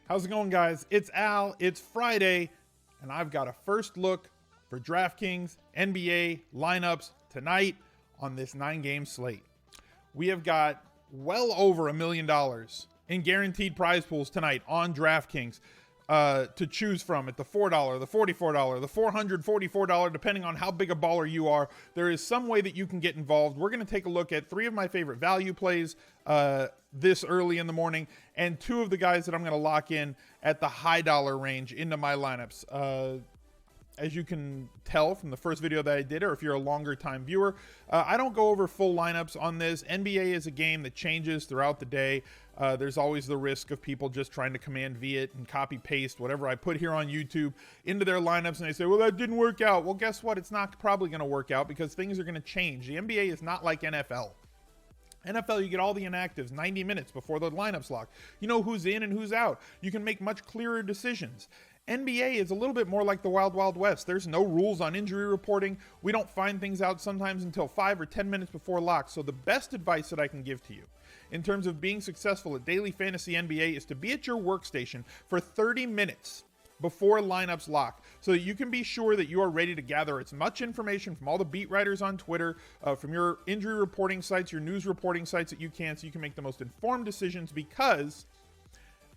How's it going, guys? It's Al. It's Friday, and I've got a first look for DraftKings NBA lineups tonight on this 9-game slate. We have got well over $1 million in guaranteed prize pools tonight on DraftKings to choose from at the $4, the $44, the $444, depending on how big a baller you are. There is some way that you can get involved. We're going to take a look at 3 of my favorite value plays this early in the morning, and 2 of the guys that I'm going to lock in at the high dollar range into my lineups. As you can tell from the first video that I did, or if you're a longer time viewer, I don't go over full lineups on this. NBA is a game that changes throughout the day. There's always the risk of people just trying to command V it and copy paste whatever I put here on YouTube into their lineups, and they say, well, that didn't work out. Well, guess what? It's not probably going to work out because things are going to change. The NBA is not like NFL. NFL, you get all the inactives 90 minutes before the lineups lock. You know who's in and who's out. You can make much clearer decisions. NBA is a little bit more like the Wild Wild West. There's no rules on injury reporting. We don't find things out sometimes until 5 or 10 minutes before lock. So the best advice that I can give to you in terms of being successful at daily fantasy NBA is to be at your workstation for 30 minutes before lineups lock, so that you can be sure that you are ready to gather as much information from all the beat writers on Twitter, from your injury reporting sites, your news reporting sites that you can, so you can make the most informed decisions, because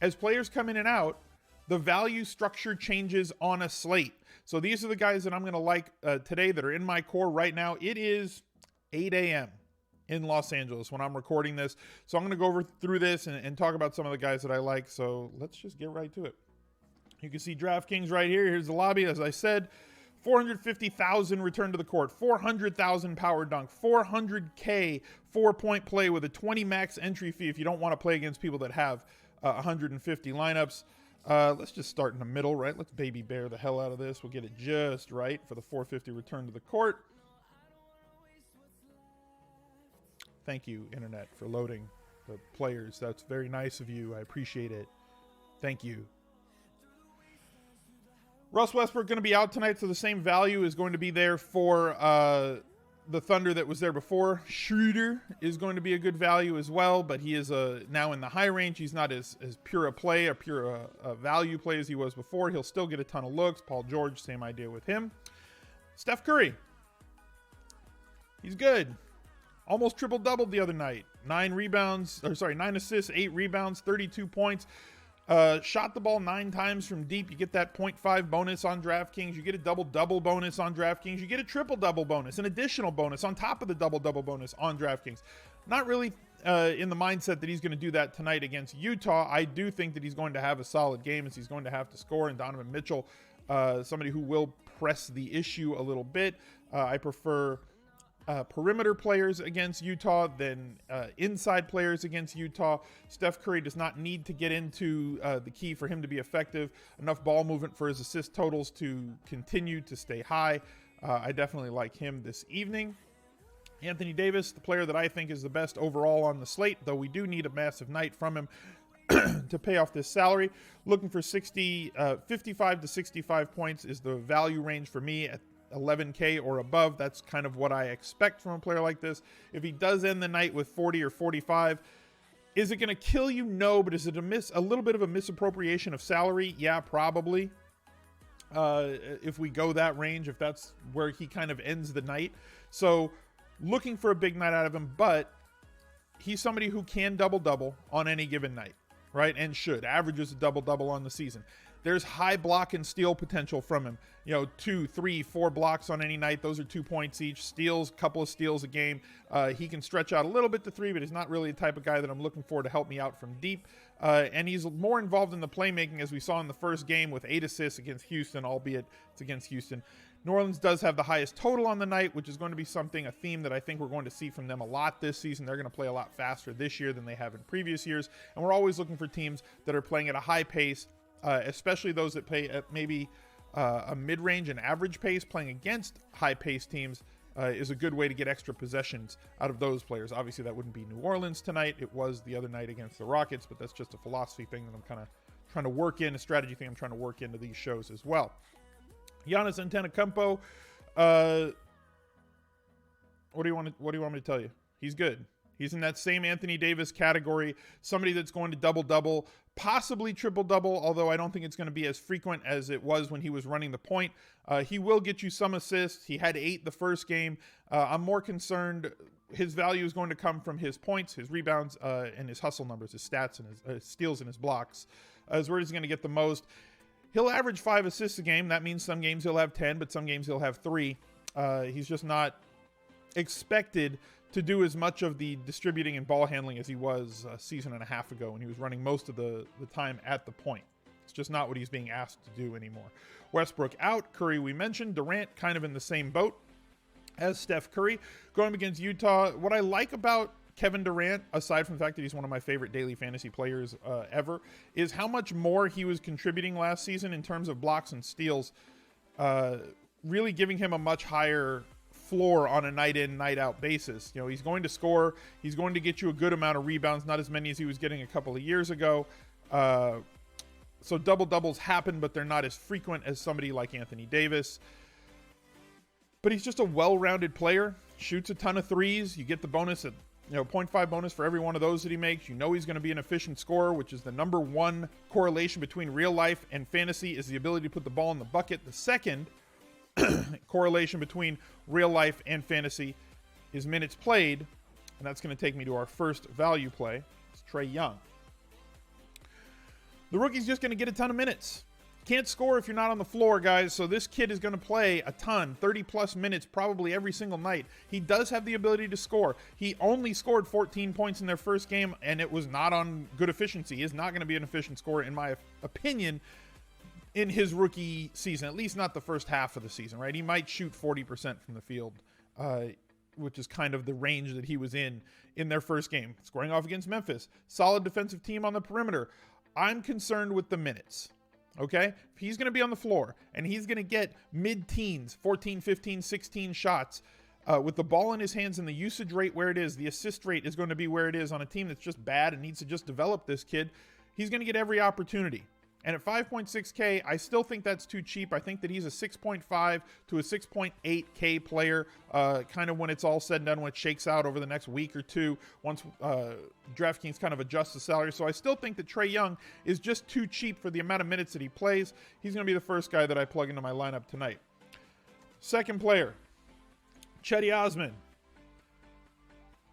as players come in and out, the value structure changes on a slate. So these are the guys that I'm going to like today that are in my core right now. It is 8 a.m. in Los Angeles when I'm recording this. So I'm going to go through this and talk about some of the guys that I like. So let's just get right to it. You can see DraftKings right here. Here's the lobby. As I said, 450,000 return to the court, 400,000 power dunk, 400K 4-point play with a 20 max entry fee if you don't want to play against people that have 150 lineups. Let's just start in the middle, right? Let's baby bear the hell out of this. We'll get it just right for the 450 return to the court. Thank you, Internet, for loading the players. That's very nice of you. I appreciate it. Thank you. Russ Westbrook going to be out tonight, so the same value is going to be there for the Thunder that was there before. Schroeder is going to be a good value as well, but he is now in the high range. He's not as pure a play, a pure value play as he was before. He'll still get a ton of looks. Paul George, same idea with him. Steph Curry. He's good. Almost triple-doubled the other night. 9 assists, 8 rebounds, 32 points. Shot the ball 9 times from deep. You get that 0.5 bonus on DraftKings. You get a double-double bonus on DraftKings. You get a triple-double bonus, an additional bonus on top of the double-double bonus on DraftKings. Not really in the mindset that he's going to do that tonight against Utah. I do think that he's going to have a solid game, as he's going to have to score. And Donovan Mitchell, somebody who will press the issue a little bit. I prefer perimeter players against Utah than inside players against Utah. Steph Curry does not need to get into the key for him to be effective. Enough ball movement for his assist totals to continue to stay high. I definitely like him this evening. Anthony Davis, the player that I think is the best overall on the slate, though we do need a massive night from him to pay off this salary. Looking for 55 to 65 points is the value range for me at 11K or above. That's kind of what I expect from a player like this. If he does end the night with 40 or 45, is it going to kill you? No, but is it a little bit of a misappropriation of salary? Yeah, probably. If we go that range, if that's where he kind of ends the night. So looking for a big night out of him, but he's somebody who can double-double on any given night, right? And should. Averages a double-double on the season. There's high block and steal potential from him. 2, 3, 4 blocks on any night. Those are 2 points each. Steals, couple of steals a game. He can stretch out a little bit to 3, but he's not really the type of guy that I'm looking for to help me out from deep. And he's more involved in the playmaking, as we saw in the first game with 8 assists against Houston, albeit it's against Houston. New Orleans does have the highest total on the night, which is going to be a theme that I think we're going to see from them a lot this season. They're going to play a lot faster this year than they have in previous years. And we're always looking for teams that are playing at a high pace, especially those that play at maybe a mid-range and average pace. Playing against high-paced teams is a good way to get extra possessions out of those players. Obviously, that wouldn't be New Orleans tonight. It was the other night against the Rockets, but that's just a philosophy thing that I'm kind of trying to work in, a strategy thing I'm trying to work into these shows as well. Giannis Antetokounmpo, what do you want me to tell you? He's good. He's in that same Anthony Davis category, somebody that's going to double-double, possibly triple-double, although I don't think it's going to be as frequent as it was when he was running the point. He will get you some assists. He had 8 the first game. I'm more concerned his value is going to come from his points, his rebounds, and his hustle numbers, his stats, and his steals and his blocks, is where he's going to get the most. He'll average 5 assists a game. That means some games he'll have 10, but some games he'll have 3. He's just not expected to do as much of the distributing and ball handling as he was a season and a half ago when he was running most of the time at the point. It's just not what he's being asked to do anymore. Westbrook out. Curry we mentioned. Durant kind of in the same boat as Steph Curry. Going up against Utah, what I like about Kevin Durant, aside from the fact that he's one of my favorite daily fantasy players ever, is how much more he was contributing last season in terms of blocks and steals, really giving him a much higher floor on a night in, night out basis. You know, he's going to score. He's going to get you a good amount of rebounds, not as many as he was getting a couple of years ago. So double-doubles happen, but they're not as frequent as somebody like Anthony Davis. But he's just a well-rounded player, shoots a ton of threes. You get the bonus at 0.5 bonus for every one of those that he makes. You know he's going to be an efficient scorer, which is the number one correlation between real life and fantasy, is the ability to put the ball in the bucket. The second correlation between real life and fantasy is minutes played, and that's going to take me to our first value play. It's Trey Young. The rookie's just going to get a ton of minutes. Can't score if you're not on the floor, guys, so this kid is going to play a ton, 30-plus minutes probably every single night. He does have the ability to score. He only scored 14 points in their first game, and it was not on good efficiency. He is not going to be an efficient scorer, in my opinion, in his rookie season, at least not the first half of the season, right? He might shoot 40% from the field, which is kind of the range that he was in their first game. Scoring off against Memphis. Solid defensive team on the perimeter. I'm concerned with the minutes. Okay, if he's going to be on the floor and he's going to get mid-teens, 14, 15, 16 shots with the ball in his hands and the usage rate where it is, the assist rate is going to be where it is on a team that's just bad and needs to just develop this kid, he's going to get every opportunity. And at 5.6K, I still think that's too cheap. I think that he's a 6.5 to a 6.8K player, kind of when it's all said and done, when it shakes out over the next week or two, once DraftKings kind of adjusts the salary. So I still think that Trey Young is just too cheap for the amount of minutes that he plays. He's going to be the first guy that I plug into my lineup tonight. Second player, Cedi Osman.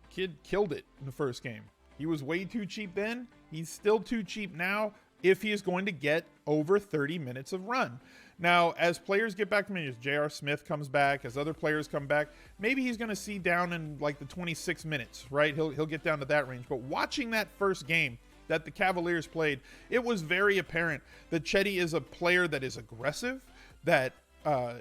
Kid killed it in the first game. He was way too cheap then. He's still too cheap now, if he is going to get over 30 minutes of run. Now, as players get back to me, as J.R. Smith comes back, as other players come back, maybe he's going to see down in like the 26 minutes, right? He'll get down to that range. But watching that first game that the Cavaliers played, it was very apparent that Cedi is a player that is aggressive, that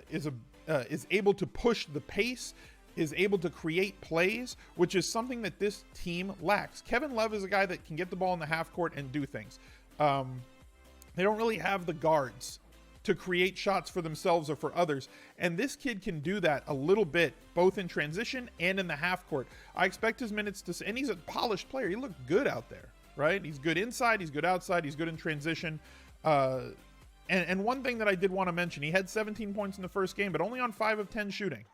is able to push the pace, is able to create plays, which is something that this team lacks. Kevin Love is a guy that can get the ball in the half court and do things. They don't really have the guards to create shots for themselves or for others. And this kid can do that a little bit, both in transition and in the half court. I expect his minutes to, and he's a polished player. He looked good out there, right? He's good inside. He's good outside. He's good in transition. And one thing that I did want to mention, he had 17 points in the first game, but only on 5 of 10 shooting.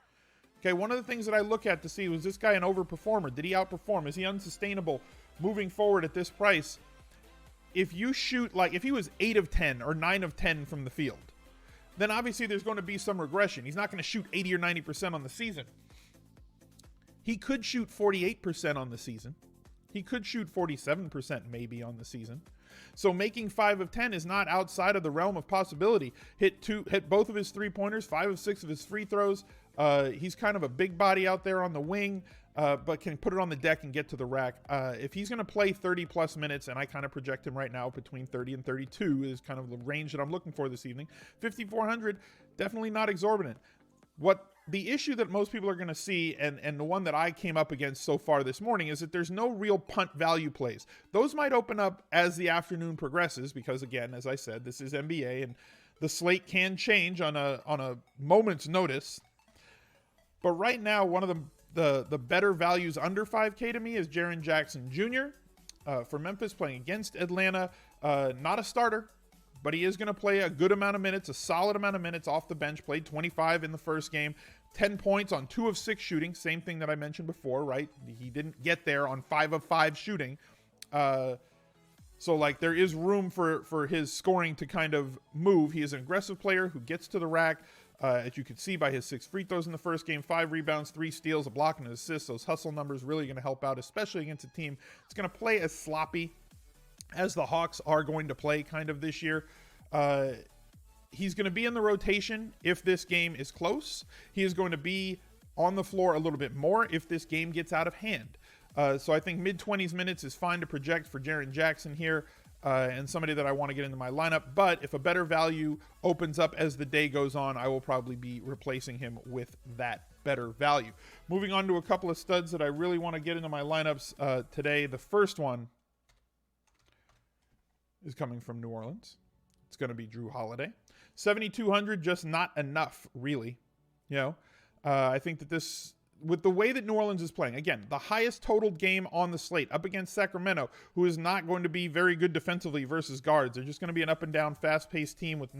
Okay. One of the things that I look at to see, was this guy an overperformer? Did he outperform? Is he unsustainable moving forward at this price? If you shoot, like if he was 8 of 10 or 9 of 10 from the field, then obviously there's going to be some regression. He's not going to shoot 80 or 90% on the season. He could shoot 48% on the season. He could shoot 47% maybe on the season. So making 5 of 10 is not outside of the realm of possibility. Hit both of his 3-pointers, 5 of 6 of his free throws. He's kind of a big body out there on the wing, but can put it on the deck and get to the rack. If he's going to play 30-plus minutes, and I kind of project him right now between 30 and 32 is kind of the range that I'm looking for this evening. 5,400, definitely not exorbitant. What the issue that most people are going to see, and the one that I came up against so far this morning, is that there's no real punt value plays. Those might open up as the afternoon progresses, because again, as I said, this is NBA, and the slate can change on a moment's notice. But right now, one of the better values under 5K to me is Jaren Jackson Jr. For Memphis, playing against Atlanta. Not a starter, but he is going to play a good amount of minutes, a solid amount of minutes off the bench. Played 25 in the first game. 10 points on 2 of 6 shooting. Same thing that I mentioned before, right? He didn't get there on 5 of 5 shooting. So, like, there is room for his scoring to kind of move. He is an aggressive player who gets to the rack. As you can see by his 6 free throws in the first game, 5 rebounds, 3 steals, a block, and an assist. Those hustle numbers really going to help out, especially against a team that's going to play as sloppy as the Hawks are going to play kind of this year. He's going to be in the rotation if this game is close. He is going to be on the floor a little bit more if this game gets out of hand. So I think mid-20s minutes is fine to project for Jaren Jackson here, and somebody that I want to get into my lineup. But if a better value opens up as the day goes on, I will probably be replacing him with that better value. Moving on to a couple of studs that I really want to get into my lineups today. The first one is coming from New Orleans. It's going to be Jrue Holiday. 7,200, just not enough, really. You know, I think that this, with the way that New Orleans is playing, again, the highest totaled game on the slate up against Sacramento, who is not going to be very good defensively versus guards. They're just going to be an up and down, fast-paced team with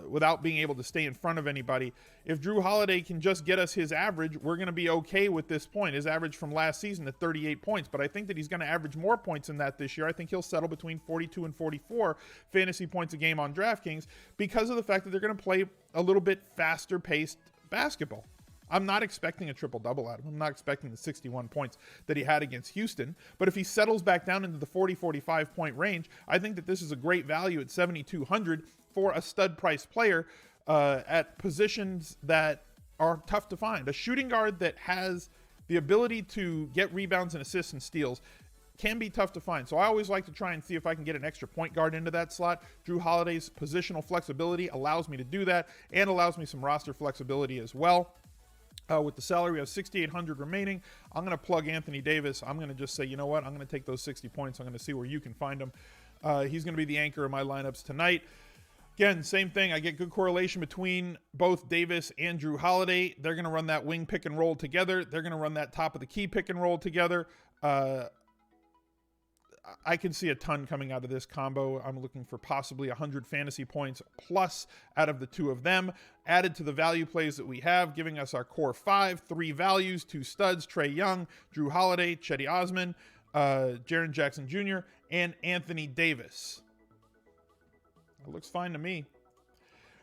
without being able to stay in front of anybody. If Jrue Holiday can just get us his average, we're going to be okay with this point. His average from last season at 38 points, but I think that he's going to average more points than that this year. I think he'll settle between 42 and 44 fantasy points a game on DraftKings because of the fact that they're going to play a little bit faster paced basketball. I'm not expecting a triple-double out of him. I'm not expecting the 61 points that he had against Houston. But if he settles back down into the 40-45 point range, I think that this is a great value at 7,200 for a stud price player at positions that are tough to find. A shooting guard that has the ability to get rebounds and assists and steals can be tough to find. So I always like to try and see if I can get an extra point guard into that slot. Jrue Holiday's positional flexibility allows me to do that and allows me some roster flexibility as well. With the salary, we have 6,800 remaining. I'm going to plug Anthony Davis. I'm going to just say, you know what? I'm going to take those 60 points. I'm going to see where you can find him. He's going to be the anchor of my lineups tonight. Again, same thing. I get good correlation between both Davis and Jrue Holiday. They're going to run that wing pick and roll together. They're going to run that top of the key pick and roll together. I can see a ton coming out of this combo. I'm looking for possibly 100 fantasy points plus out of the two of them, added to the value plays that we have, giving us our core 5, 3 values, 2 studs, Trey Young, Jrue Holiday, Cedi Osman, Jaren Jackson Jr., and Anthony Davis. It looks fine to me.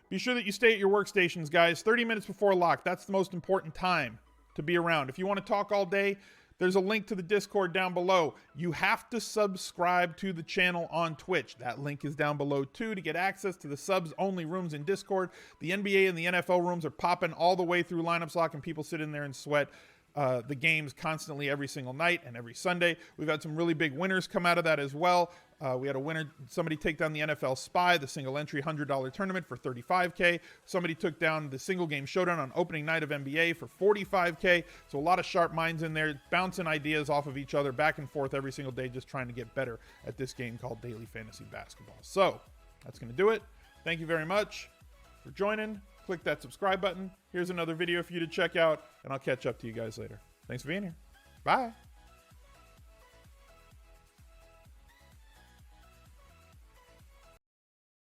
Be sure that you stay at your workstations, guys. 30 minutes before lock. That's the most important time to be around. If you want to talk all day, there's a link to the Discord down below. You have to subscribe to the channel on Twitch. That link is down below too to get access to the subs-only rooms in Discord. The NBA and the NFL rooms are popping all the way through lineups lock, and people sit in there and sweat the games constantly every single night and every Sunday. We've had some really big winners come out of that as well. We had a winner, somebody take down the NFL Spy, the single entry $100 tournament for $35K. Somebody took down the single game showdown on opening night of NBA for $45K. So a lot of sharp minds in there, bouncing ideas off of each other back and forth every single day, just trying to get better at this game called Daily Fantasy Basketball. So that's going to do it. Thank you very much for joining. Click that subscribe button. Here's another video for you to check out, and I'll catch up to you guys later. Thanks for being here. Bye.